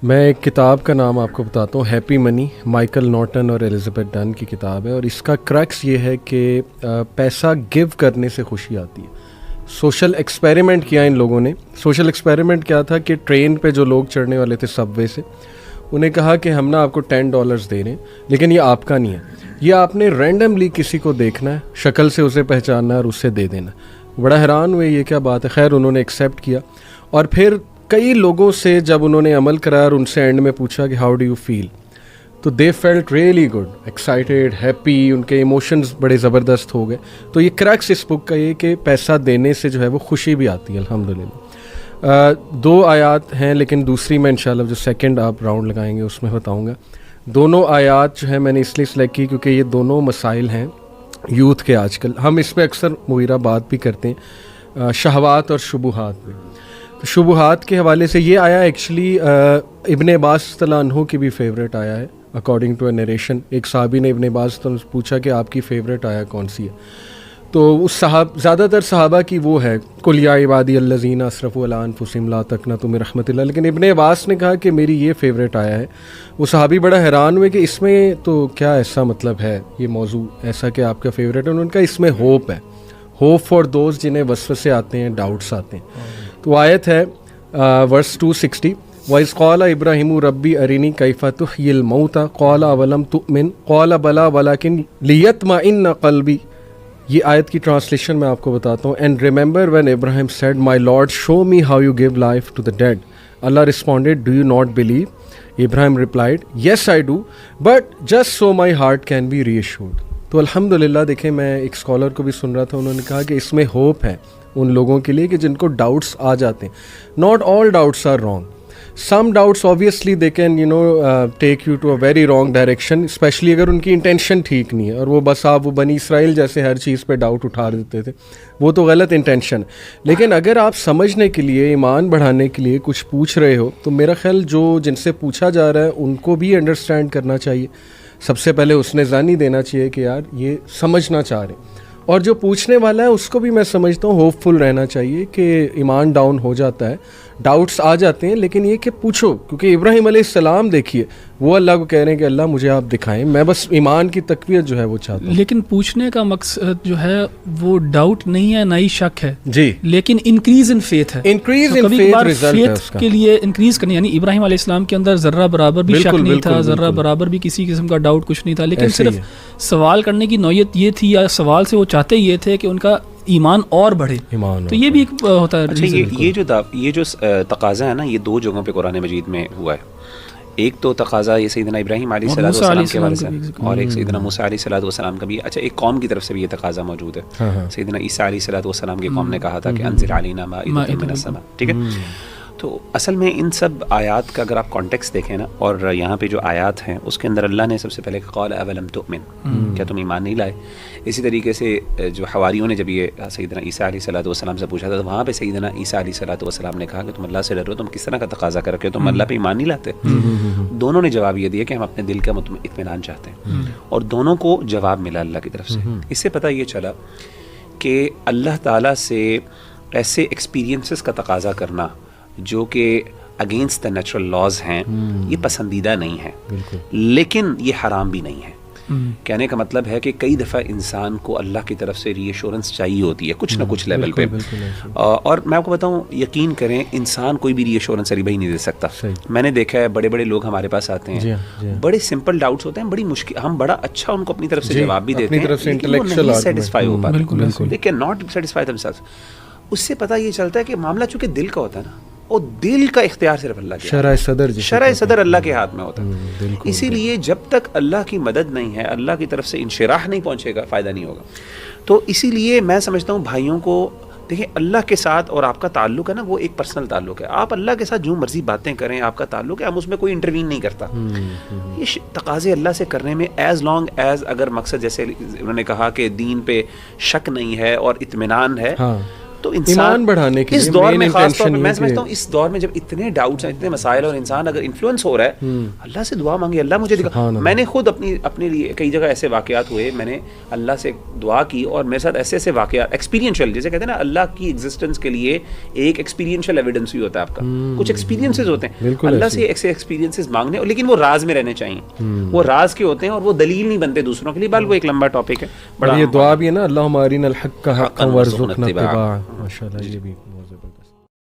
میں ایک کتاب کا نام آپ کو بتاتا ہوں، ہیپی منی، مائیکل نارٹن اور ایلزبتھ ڈن کی کتاب ہے، اور اس کا کریکس یہ ہے کہ پیسہ گیو کرنے سے خوشی آتی ہے۔ سوشل ایکسپیریمنٹ کیا ان لوگوں نے۔ سوشل ایکسپیریمنٹ کیا تھا کہ ٹرین پہ جو لوگ چڑھنے والے تھے سب وے سے، انہیں کہا کہ ہم نا آپ کو $10 دے رہے ہیں، لیکن یہ آپ کا نہیں ہے، یہ آپ نے رینڈملی کسی کو دیکھنا ہے، شکل سے اسے پہچاننا ہے اور اسے دے دینا۔ بڑا حیران ہوئے یہ کیا بات ہے، خیر انہوں نے ایکسیپٹ کیا، اور پھر کئی لوگوں سے جب انہوں نے عمل کرایا اور ان سے اینڈ میں پوچھا کہ ہاؤ ڈو یو فیل، تو they felt really good, excited, happy, ان کے ایموشنز بڑے زبردست ہو گئے۔ تو یہ کریکس اس بک کا یہ کہ پیسہ دینے سے جو ہے وہ خوشی بھی آتی ہے الحمدللہ۔ 2 آیات ہیں، لیکن دوسری میں انشاءاللہ جو سیکنڈ آپ راؤنڈ لگائیں گے اس میں بتاؤں گا۔ دونوں آیات جو ہے میں نے اس لیے سلیکٹ کی کیونکہ یہ دونوں مسائل ہیں یوتھ کے آج کل، ہم اس پہ اکثر مغیرہ بات بھی کرتے ہیں، شہوات اور شبہات پہ۔ شبہات کے حوالے سے یہ آیا ایکچولی ابن عباس رضی اللہ عنہ کی بھی فیوریٹ آیا ہے، اکارڈنگ ٹو اے نریشن۔ ایک صحابی نے ابن عباس سے پوچھا کہ آپ کی فیوریٹ آیا کون سی ہے، تو اس زیادہ تر صحابہ کی وہ ہے قل یا عبادی الذین اسرفوا علی انفسہم لا تقنطوا من رحمۃ اللہ، لیکن ابن عباس نے کہا کہ میری یہ فیوریٹ آیا ہے۔ وہ صحابی بڑا حیران ہوئے کہ اس میں تو کیا ایسا مطلب ہے یہ موضوع ایسا کہ آپ کا فیوریٹ ہے؟ انہوں نے کہا اس میں ہوپ ہے، ہوپ فار دوز جنہیں وسوسے آتے ہیں، ڈاؤٹس آتے ہیں۔ تو آیت ہے ورس 260، وَإِذْ قَالَ إِبْرَاهِيمُ رَبِّ أَرِنِي كَيْفَ تُحْيِي الْمَوْتَى قَالَ أَوَلَمْ تُؤْمِنْ قَالَ بَلَىٰ وَلَكِنْ لِيَطْمَئِنَّ قَلْبِي۔ یہ آیت کی ٹرانسلیشن میں آپ کو بتاتا ہوں۔ And remember when Ibrahim said my lord show me how you give life to the dead, Allah responded do you not believe, Ibrahim replied yes I do but just so my heart can be reassured. تو الحمدللہ دیکھیں، میں ایک scholar کو بھی سن رہا تھا، انہوں نے کہا کہ اس میں ہوپ ہے ان لوگوں کے لیے کہ جن کو ڈاؤٹس آ جاتے ہیں۔ Not all doubts are wrong, some doubts obviously they can take you to a very wrong direction، especially اگر ان کی انٹینشن ٹھیک نہیں ہے، اور وہ بس آپ وہ بنی اسرائیل جیسے ہر چیز پہ ڈاؤٹ اٹھا دیتے تھے، وہ تو غلط انٹینشن۔ لیکن اگر آپ سمجھنے کے لیے، ایمان بڑھانے کے لیے کچھ پوچھ رہے ہو، تو میرا خیال جن سے پوچھا جا رہا ہے ان کو بھی انڈرسٹینڈ کرنا چاہیے۔ سب سے پہلے اس نے ذہنی دینا چاہیے کہ یار یہ سمجھنا چاہ رہے ہیں، اور جو پوچھنے والا ہے اس کو بھی میں سمجھتا ہوں ہوپ فل رہنا چاہیے کہ ایمان ڈاؤن ہو جاتا ہے، ڈاؤٹس آ جاتے ہیں، لیکن یہ کہ پوچھو، کیونکہ ابراہیم علیہ السلام دیکھیے وہ اللہ کو کہہ رہے ہیں کہ اللہ مجھے آپ دکھائیں، میں بس ایمان کی تقویت جو ہے وہ چاہتا ہوں۔ لیکن پوچھنے کا مقصد جو ہے وہ ڈاؤٹ نہیں ہے، نہ ہی شک ہے جی، لیکن انکریز ان فیتھ ہے، انکریز ان فیتھ ریزلٹ ہے اس کا۔ کے لیے انکریز کرنی، یعنی ابراہیم علیہ السلام کے اندر ذرہ برابر بھی شک نہیں تھا، ذرہ برابر بھی کسی قسم کا ڈاؤٹ کچھ نہیں تھا، لیکن صرف سوال کرنے کی نوعیت یہ تھی، یا سوال سے وہ چاہتے یہ تھے کہ ان کا ایمان اور بڑھے، تو یہ بھی ایک ہوتا ہے۔ اچھا، یہ جو تقاضا ہے نا، یہ 2 جگہوں پہ قرآن مجید میں ہوا ہے۔ ایک تو تقاضا یہ سیدنا ابراہیم علیہ السلام کے بارے سے، اور ایک سیدنا موسیٰ علیہ السلام کا بھی۔ اچھا، ایک قوم کی طرف سے بھی یہ تقاضا موجود ہے، سیدنا عیسیٰ علیہ السلام کی قوم نے کہا تھا کہ انزل علینا مائدۃ من السماء، ٹھیک ہے۔ تو اصل میں ان سب آیات کا اگر آپ کانٹیکس دیکھیں نا، اور یہاں پہ جو آیات ہیں اس کے اندر اللہ نے سب سے پہلے قال اولم تؤمن، کیا تم ایمان نہیں لائے؟ اسی طریقے سے جو حواریوں نے جب یہ سیدنا عیسیٰ علیہ السلام سے پوچھا تھا، تو وہاں پہ سیدنا عیسیٰ علیہ السلام نے کہا کہ تم اللہ سے ڈرو، تم کس طرح کا تقاضا کر کے تم اللہ پہ ایمان نہیں لاتے؟ دونوں نے جواب یہ دیا کہ ہم اپنے دل کا اطمینان چاہتے ہیں، اور دونوں کو جواب ملا اللہ کی طرف سے۔ اس سے پتہ یہ چلا کہ اللہ تعالیٰ سے ایسے ایکسپیرینسز کا تقاضا کرنا جو کہ اگینسٹ دا نیچرل لاز ہیں، یہ پسندیدہ نہیں ہے، لیکن یہ حرام بھی نہیں ہے۔ کہنے کا مطلب ہے کہ کئی دفعہ انسان کو اللہ کی طرف سے ری ایشورنس چاہیے ہوتی ہے کچھ نہ کچھ لیول پہ، اور میں آپ کو بتاؤں، یقین کریں انسان کوئی بھی ری ایشورنس علی بھائی نہیں دے سکتا۔ میں نے دیکھا ہے بڑے بڑے لوگ ہمارے پاس آتے ہیں، بڑے سمپل ڈاؤٹس ہوتے ہیں، بڑی مشکل، ہم بڑا اچھا ان کو اپنی طرف سے جواب بھی دیتے ہیں، سیٹسفائی ہو پاتے، they can not satisfy them self. اس سے پتہ یہ چلتا ہے کہ معاملہ چونکہ دل کا ہوتا ہے نا، اور دل کا اختیار صرف اللہ کے، شرع صدر اللہ کے ہاتھ میں ہوتا ہے۔ اسی لیے جب تک اللہ کی مدد نہیں ہے، اللہ کی طرف سے انشراح نہیں پہنچے گا، فائدہ نہیں ہوگا۔ تو اسی لیے میں سمجھتا ہوں بھائیوں کو، دیکھیں اللہ کے ساتھ اور آپ کا تعلق ہے نا، وہ ایک پرسنل تعلق ہے، آپ اللہ کے ساتھ جو مرضی باتیں کریں، آپ کا تعلق ہے، ہم اس میں کوئی انٹروین نہیں کرتا۔ یہ تقاضے اللہ سے کرنے میں ایز لانگ ایز اگر مقصد جیسے انہوں نے کہا کہ دین پہ شک نہیں ہے اور اطمینان ہے، تو ایمان بڑھانے کے اس دور میں خاص طور پہ میں سمجھتا ہوں اس دور میں جب اتنے ڈاؤٹس ہیں اتنے مسائل اور انسان اگر انفلوئنس ہو رہا ہے اللہ سے دعا مانگے اللہ مجھے دکھا. میں نے خود اپنے لیے کئی جگہ ایسے واقعات ہوئے میں نے اللہ سے دعا کی اور میرے ساتھ ایسے ایسے واقعات ایکسپیرینشیل جیسے کہتے ہیں نا اللہ کی ایگزسٹنس کے لیے ایک ایکسپیرینشیل ایویڈنس بھی ہوتا ہے آپ کا کچھ ایکسپیرینسز ہوتے ہیں اللہ سے ایسے ایکسپیرینسز مانگنے لیکن وہ راز میں رہنے چاہیے وہ راز کے ہوتے ہیں اور وہ دلیل نہیں بنتے دوسروں کے لیے بل وہ ایک لمبا ٹاپک ہے بڑا یہ دعا بھی ہے نا اللہم ارنا الحق حقا وارزقنا اتباعہ ماشاءاللہ یہ بھی بہت زبردست.